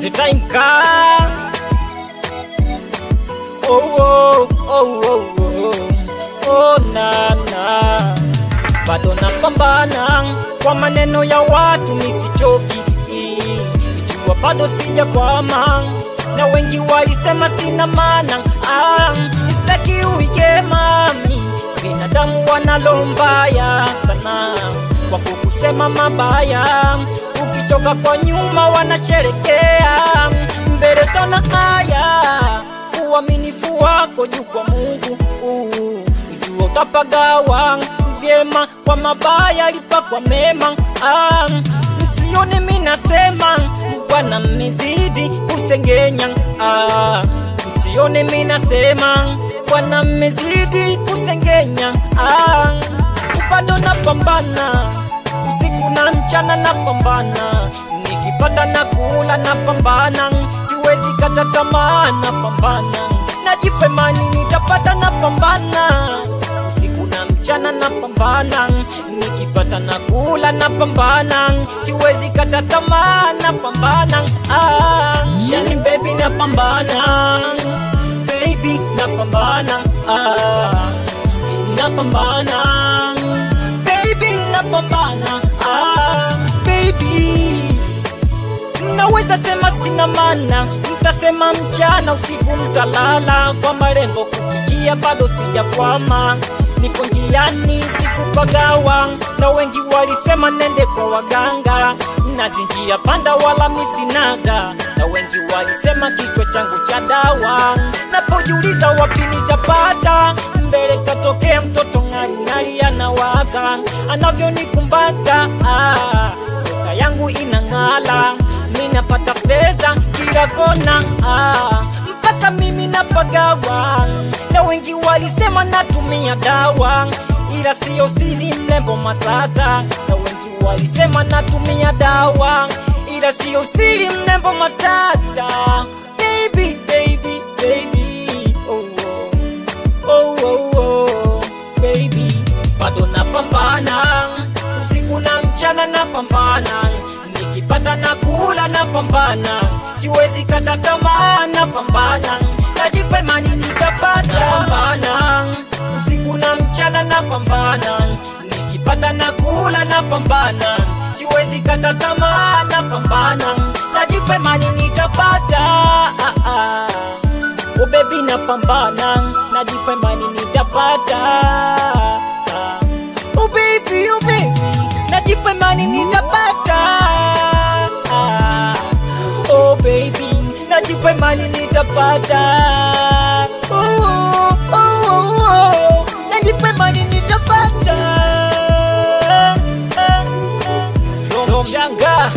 The time comes. Oh, na bado napambana kwa maneno ya watu nisichoki, ikiwa bado sijakwama, na wengi walisema sina maana. Sitaki uige mami, binadamu wanalo mbaya sana kwa kukusema mabaya, ukichoka kwa nyuma wanasherekea mbele. Tona haya uaminifu wako juu kwa Mungu, ujua utapagawa vyema kwa mabaya, lipa kwa mema. Msione mimi nasema Bwana mmezidi kusengenya. Msione mimi nasema Bwana mmezidi kusengenya. Bado napambana usiku na mchana, napambana nikipata na kula, napambana siwezi kata tamaa, napambana najipa imani nitapata, napambana usiku na mchana, napambana nikipata na kula, napambana siwezi kata tamaa, napambana. Shani baby napambana, baby napambana, napambana baby napambana, baby. Naweza sema sina maana, mtasema mchana usiku mtalala, kwa malengo kufikia bado sijakwama, nipo njiani sikupagawa, na wengi walisema nende kwa waganga, nazi njia panda wala misinaga, na wengi walisema kichwa changu cha dawa, napojiuliza wapi nitapata, mbele katokea mtoto ngari ngari anawaka, anavyonikumbata nyota yangu inang'ala, minapata pesa kila kona, mpaka mimi napagawa, na wengi walisema natumia dawa, ila siyo siri mlembo matata, na wengi walisema natumia dawa, ila siyo siri mlembo matata. Baby, baby, baby, baby. Bado napambana usiku na mchana, napambana nikipata na kula, napambana siwezi kata tamaa, napambana najipa imani nitapata, napambana usiku na mchana, napambana nikipata na kula, napambana siwezi kata tamaa, napambana najipa imani nitapata. Oh baby napambana, najipa imani nitapata. Oh baby, najipa imani nitapata. Oh baby, najipa imani nitapata. Najipa imani nitapata. From Changa